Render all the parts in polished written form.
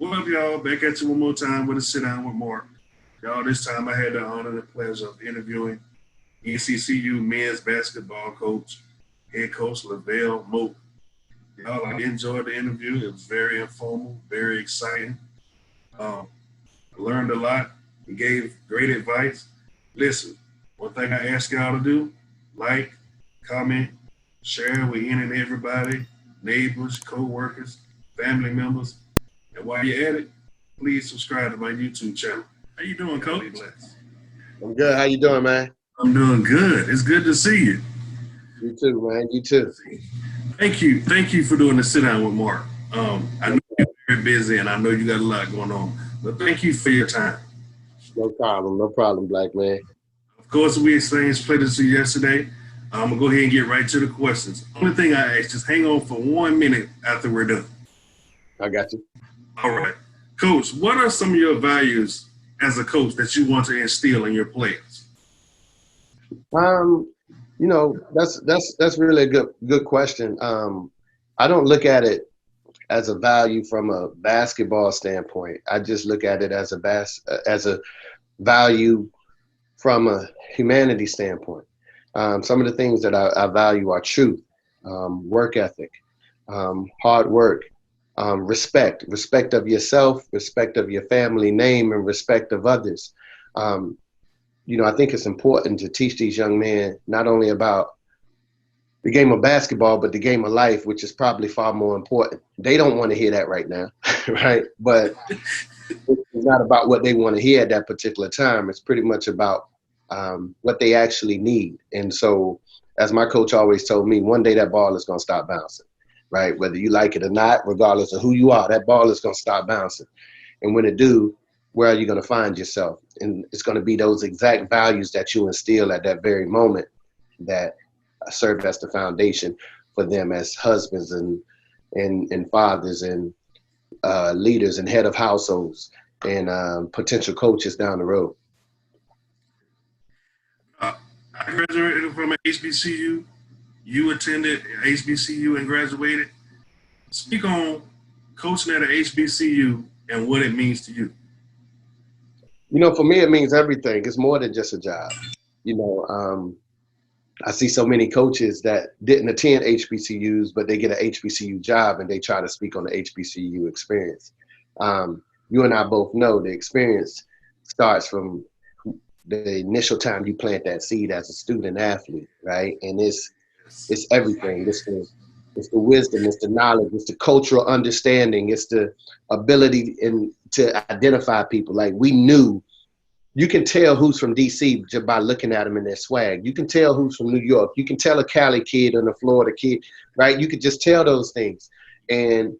What up, y'all? Back at you one more time with a sit down with Mark. Y'all, this time I had the honor and the pleasure of interviewing NCCU men's basketball coach, head coach Levelle Moton. Y'all, I enjoyed the interview. It was very informal, very exciting. Um, I learned a lot. He gave great advice. Listen, one thing I ask y'all to do, like, comment, share with any and everybody, neighbors, co-workers, family members. And while you're at it, please subscribe to my YouTube channel. How you doing, Coach? I'm good. How you doing, man? I'm doing good. It's good to see you. You too, man. You too. Thank you. Thank you for doing the sit down with Mark. I know you're very busy and I know you got a lot going on, but thank you for your time. No problem. No problem, black man. Of course, we exchanged pledges to you yesterday. I'm going to go ahead and get right to the questions. Only thing I ask, just hang on for 1 minute after we're done. I got you. All right. Coach, what are some of your values as a coach that you want to instill in your players? That's really a good question. I don't look at it as a value from a basketball standpoint. I just look at it as a value from a humanity standpoint. Some of the things that I value are truth, work ethic, hard work, respect of yourself, respect of your family name, and respect of others. I think it's important to teach these young men not only about the game of basketball, but the game of life, which is probably far more important. They don't want to hear that right now, right? But it's not about what they want to hear at that particular time. It's pretty much about what they actually need. And so, as my coach always told me, one day that ball is going to stop bouncing, right? Whether you like it or not, regardless of who you are, that ball is going to stop bouncing. And when it do, where are you going to find yourself? And it's going to be those exact values that you instill at that very moment that serve as the foundation for them as husbands and fathers and leaders and head of households and potential coaches down the road. I graduated from an HBCU. You attended HBCU and graduated. Speak on coaching at an HBCU and what it means to you. For me, it means everything. It's more than just a job. I see so many coaches that didn't attend HBCUs, but they get an HBCU job and they try to speak on the HBCU experience. You and I both know the experience starts from the initial time you plant that seed as a student athlete, right? And it's everything. It's the wisdom, it's the knowledge, it's the cultural understanding, it's the ability to identify people. Like we knew, you can tell who's from DC just by looking at them in their swag. You can tell who's from New York. You can tell a Cali kid and a Florida kid, right? You could just tell those things. And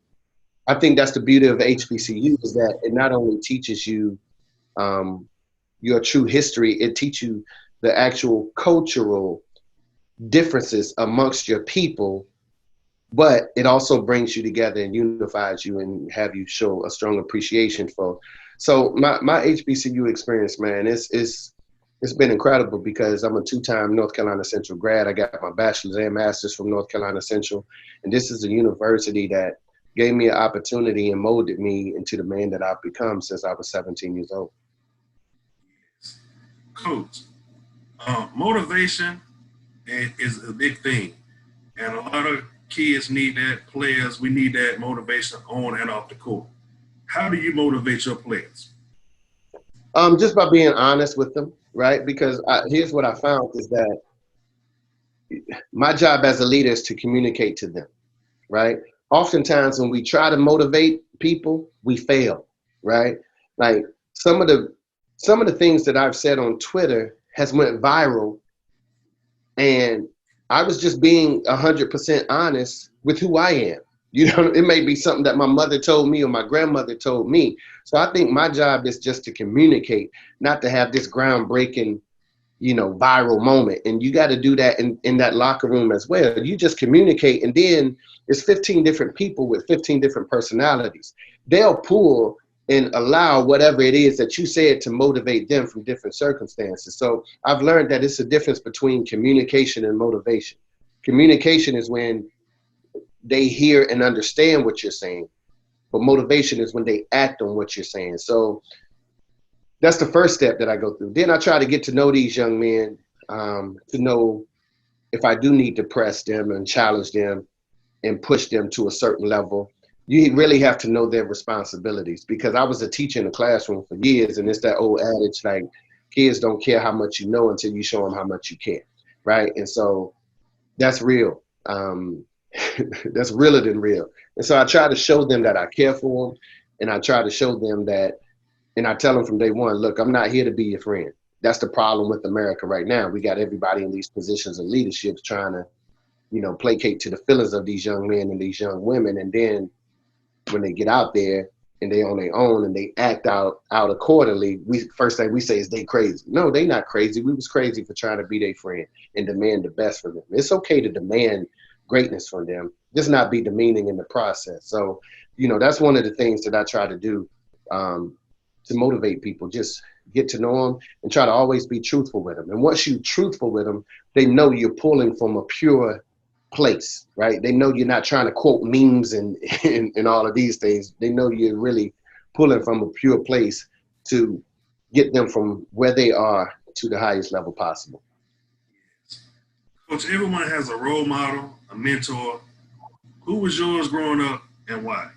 I think that's the beauty of HBCU is that it not only teaches you your true history, it teaches you the actual cultural differences amongst your people, but it also brings you together and unifies you and have you show a strong appreciation for. So my HBCU experience, man, it's been incredible because I'm a two-time North Carolina Central grad. I got my bachelor's and master's from North Carolina Central. And this is a university that gave me an opportunity and molded me into the man that I've become since I was 17 years old. Coach, motivation is a big thing. And a lot of kids need that, players, we need that motivation on and off the court. How do you motivate your players? Just by being honest with them, right? Because here's what I found is that my job as a leader is to communicate to them, right? Oftentimes when we try to motivate people, we fail, right? Like some of the things that I've said on Twitter has went viral, and I was just being 100% honest with who I am. It may be something that my mother told me or my grandmother told me. So I think my job is just to communicate, not to have this groundbreaking, viral moment. And you got to do that in that locker room as well. You just communicate, and then it's 15 different people with 15 different personalities. They'll pull and allow whatever it is that you said to motivate them from different circumstances. So I've learned that it's a difference between communication and motivation. Communication is when they hear and understand what you're saying. but motivation is when they act on what you're saying. So that's the first step that I go through. Then I try to get to know these young men, to know if I do need to press them and challenge them and push them to a certain level. You really have to know their responsibilities, because I was a teacher in the classroom for years, and it's that old adage, like, kids don't care how much you know until you show them how much you care, right? And so that's real. That's realer than real. And so I try to show them that I care for them, and I try to show them that, and I tell them from day one, look, I'm not here to be your friend. That's the problem with America right now. We got everybody in these positions of leadership trying to, placate to the feelings of these young men and these young women. And then when they get out there and they on their own and they act out accordingly, first thing we say is they crazy. No, they not crazy. We was crazy for trying to be their friend and demand the best from them. It's okay to demand greatness from them, just not be demeaning in the process. So, that's one of the things that I try to do, to motivate people. Just get to know them and try to always be truthful with them. And once you're truthful with them, they know you're pulling from a pure place, right? They know you're not trying to quote memes and all of these things. They know you're really pulling from a pure place to get them from where they are to the highest level possible. Coach, everyone has a role model, a mentor. Who was yours growing up and why?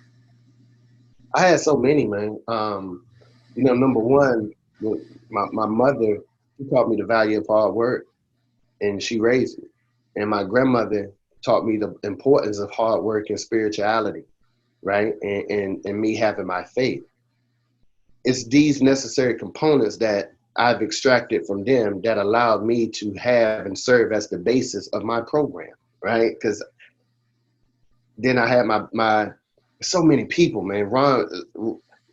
I had so many, man. Number one, my mother, she taught me the value of hard work, and she raised me. And my grandmother taught me the importance of hard work and spirituality, right? And me having my faith. It's these necessary components that I've extracted from them that allowed me to have and serve as the basis of my program, right? Because then I had my so many people, man.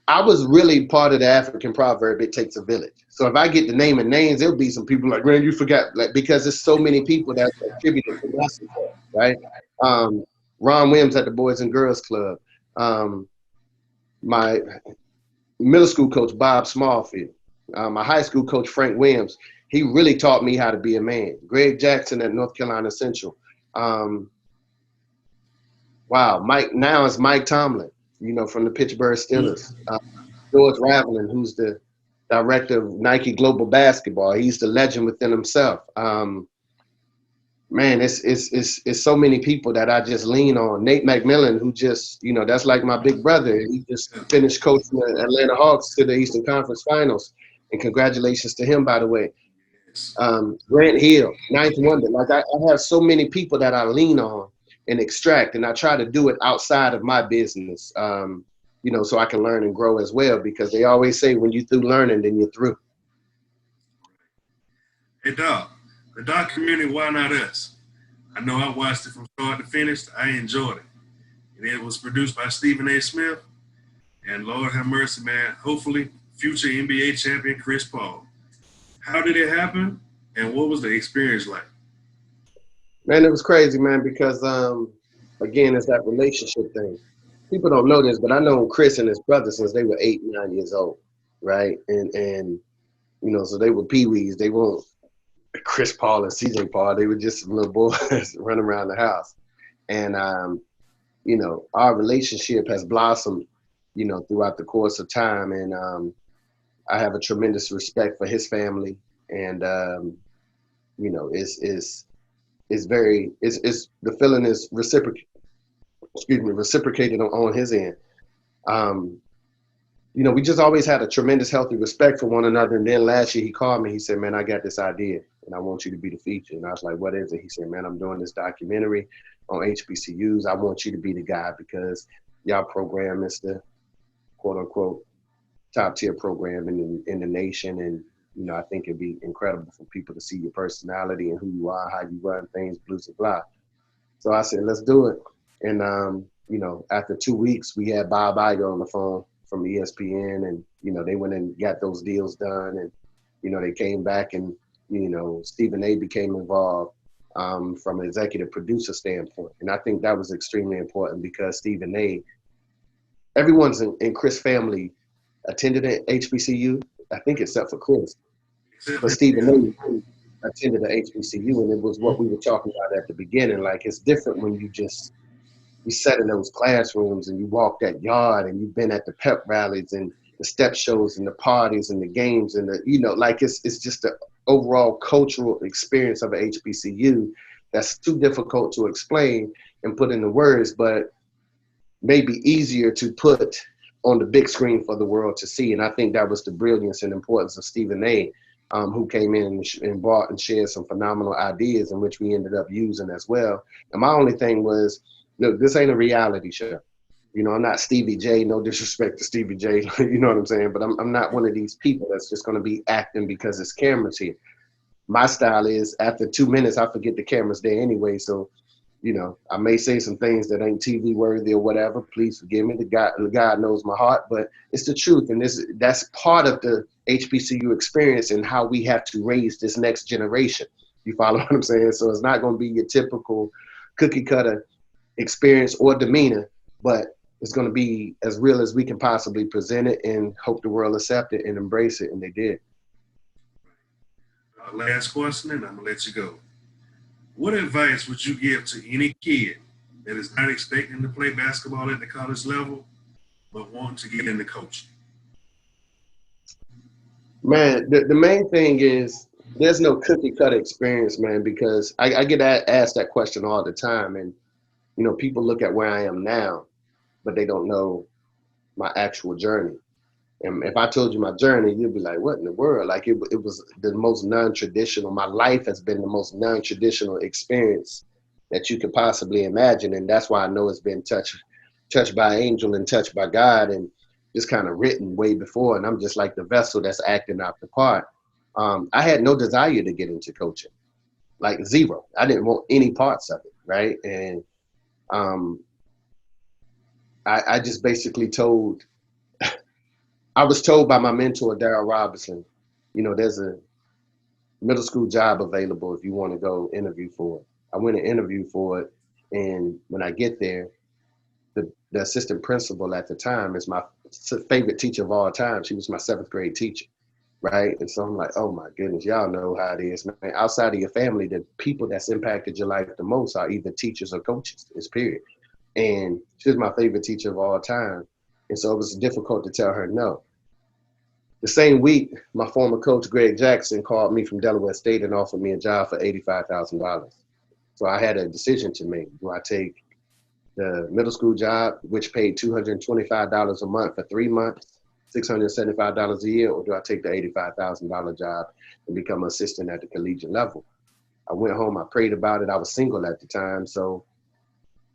I was really part of the African proverb, it takes a village. So if I get the name and names, there'll be some people like, man, you forgot, like, because there's so many people that contributed to my success, right? Ron Williams at the Boys and Girls Club. My middle school coach, Bob Smallfield. My high school coach, Frank Williams. He really taught me how to be a man. Greg Jackson at North Carolina Central. Now it's Mike Tomlin, from the Pittsburgh Steelers. George Raveling, who's the director of Nike Global Basketball. He's the legend within himself. Man, it's so many people that I just lean on. Nate McMillan, who just, that's like my big brother. He just finished coaching the Atlanta Hawks to the Eastern Conference Finals. And congratulations to him, by the way. Grant Hill, Ninth Wonder. Like I have so many people that I lean on and extract, and I try to do it outside of my business, so I can learn and grow as well, because they always say when you're through learning, then you're through. Hey, dog, the documentary, Why Not Us? I know I watched it from start to finish. I enjoyed it. And it was produced by Stephen A. Smith. And Lord have mercy, man, hopefully future NBA champion Chris Paul. How did it happen, and what was the experience like? Man, it was crazy, man, because, again, it's that relationship thing. People don't know this, but I know Chris and his brother since they were 8, 9 years old, right? And so they were peewees. They weren't Chris Paul and CJ Paul. They were just little boys running around the house. And, our relationship has blossomed, throughout the course of time. And I have a tremendous respect for his family. And, it's the feeling is reciprocated on his end. We just always had a tremendous healthy respect for one another. And then last year he called me, he said, man, I got this idea and I want you to be the feature. And I was like, what is it? He said, man, I'm doing this documentary on HBCUs. I want you to be the guy because y'all program is the quote unquote top tier program in the nation. And I think it'd be incredible for people to see your personality and who you are, how you run things, blah, blah, blah. So I said, let's do it. And, after 2 weeks, we had Bob Iger on the phone from ESPN, and, they went and got those deals done. And, they came back and, Stephen A. became involved from an executive producer standpoint. And I think that was extremely important because Stephen A., everyone's in Chris' family attended at HBCU, I think except for Chris. But Stephen A. attended the HBCU, and it was what we were talking about at the beginning. Like, it's different when you just you sat in those classrooms and you walked that yard and you've been at the pep rallies and the step shows and the parties and the games and the, like it's just the overall cultural experience of an HBCU that's too difficult to explain and put into words, but maybe easier to put on the big screen for the world to see. And I think that was the brilliance and importance of Stephen A., who came in and brought and shared some phenomenal ideas in which we ended up using as well. And my only thing was, look, this ain't a reality show. I'm not Stevie J, no disrespect to Stevie J, you know what I'm saying? But I'm not one of these people that's just going to be acting because it's cameras here. My style is after 2 minutes, I forget the camera's there anyway. So, I may say some things that ain't TV worthy or whatever. Please forgive me. The God knows my heart, but it's the truth. And that's part of the HBCU experience and how we have to raise this next generation. You follow what I'm saying? So it's not going to be your typical cookie cutter experience or demeanor, but it's going to be as real as we can possibly present it and hope the world accept it and embrace it. And they did. Last question, and I'm going to let you go. What advice would you give to any kid that is not expecting to play basketball at the college level, but want to get into coaching? Man, the main thing is there's no cookie cutter experience, man, because I get asked that question all the time. And, people look at where I am now, but they don't know my actual journey. And if I told you my journey, you'd be like, what in the world? Like it was the most non-traditional. My life has been the most non-traditional experience that you could possibly imagine. And that's why I know it's been touched by angel and touched by God and just kind of written way before. And I'm just like the vessel that's acting out the part. I had no desire to get into coaching, like zero. I didn't want any parts of it, right? And I just basically I was told by my mentor, Darryl Robinson, there's a middle school job available if you want to go interview for it. I went and interviewed for it. And when I get there, the assistant principal at the time is my favorite teacher of all time. She was my 7th grade teacher, right? And so I'm like, oh my goodness, y'all know how it is, man. Outside of your family, the people that's impacted your life the most are either teachers or coaches, it's period. And she was my favorite teacher of all time. And so it was difficult to tell her no. The same week, my former coach, Greg Jackson, called me from Delaware State and offered me a job for $85,000. So I had a decision to make. Do I take the middle school job, which paid $225 a month for 3 months, $675 a year, or do I take the $85,000 job and become an assistant at the collegiate level? I went home, I prayed about it. I was single at the time, so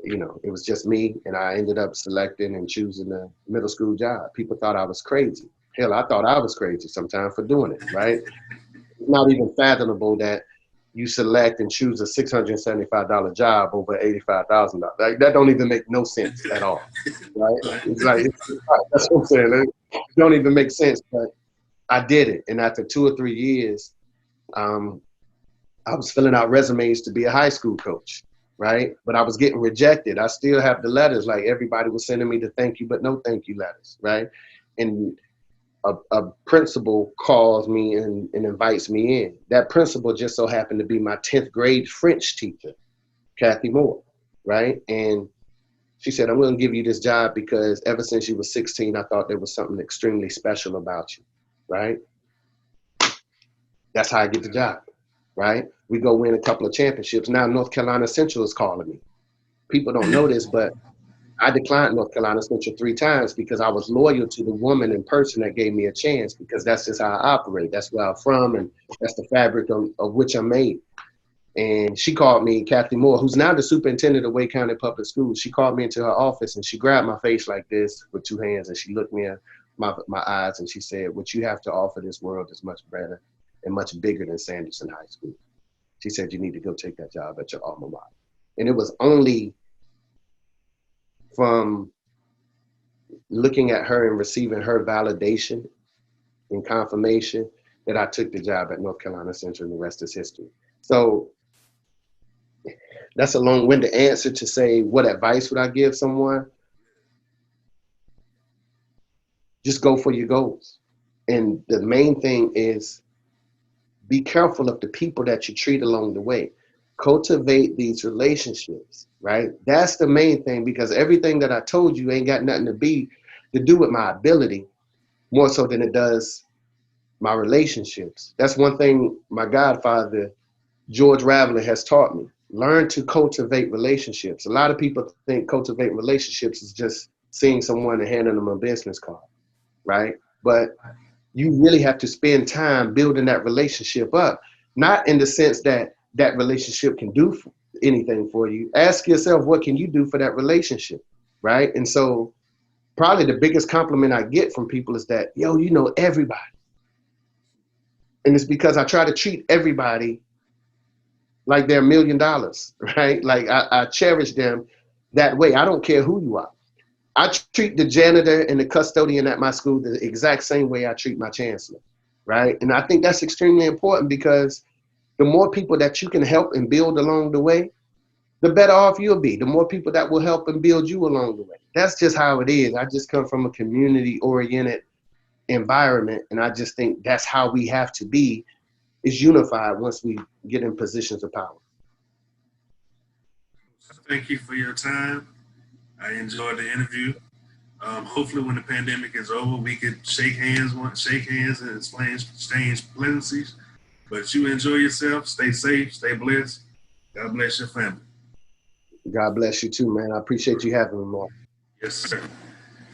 it was just me, and I ended up selecting and choosing the middle school job. People thought I was crazy. Hell, I thought I was crazy sometimes for doing it, right? It's not even fathomable that you select and choose a $675 job over $85,000. Like, that don't even make no sense at all, right? It's like, that's what I'm saying. It don't even make sense, but I did it. And after 2 or 3 years, I was filling out resumes to be a high school coach, right? But I was getting rejected. I still have the letters. Like, everybody was sending me the thank you, but no thank you letters, right? And a principal calls me and invites me in. That principal just so happened to be my 10th grade French teacher, Kathy Moore, right? And she said, I'm going to give you this job because ever since you were 16, I thought there was something extremely special about you, right? That's how I get the job, right? We go win a couple of championships. Now North Carolina Central is calling me. People don't know this, but I declined North Carolina Central 3 times because I was loyal to the woman in person that gave me a chance, because that's just how I operate. That's where I'm from, and that's the fabric of which I'm made. And she called me, Kathy Moore, who's now the superintendent of Wake County Public Schools. She called me into her office and she grabbed my face like this with 2 hands, and she looked me in my eyes and she said, what you have to offer this world is much better and much bigger than Sanderson High School. She said, you need to go take that job at your alma mater. And it was only from looking at her and receiving her validation and confirmation that I took the job at North Carolina Central, and the rest is history. So that's a long-winded answer to say, what advice would I give someone? Just go for your goals. And the main thing is be careful of the people that you treat along the way. cultivate these relationships, right? That's the main thing, because everything that I told you ain't got nothing to do with my ability, more so than it does my relationships. That's one thing my godfather, George Raveler, has taught me. Learn to cultivate relationships. A lot of people think cultivating relationships is just seeing someone and handing them a business card, right? But you really have to spend time building that relationship up, not in the sense that that relationship can do anything for you. Ask yourself, what can you do for that relationship, right? And so probably the biggest compliment I get from people is that, yo, you know everybody. And it's because I try to treat everybody like they're $1,000,000, right? Like I cherish them that way. I don't care who you are. I treat the janitor and the custodian at my school the exact same way I treat my chancellor, right? And I think that's extremely important, because the more people that you can help and build along the way, the better off you'll be. The more people that will help and build you along the way. That's just how it is. I just come from a community-oriented environment, and I just think that's how we have to be, is unified once we get in positions of power. Thank you for your time. I enjoyed the interview. Hopefully, when the pandemic is over, we could shake hands and exchange pleasantries. But you enjoy yourself. Stay safe. Stay blessed. God bless your family. God bless you too, man. I appreciate you having me, Mark. Yes, sir.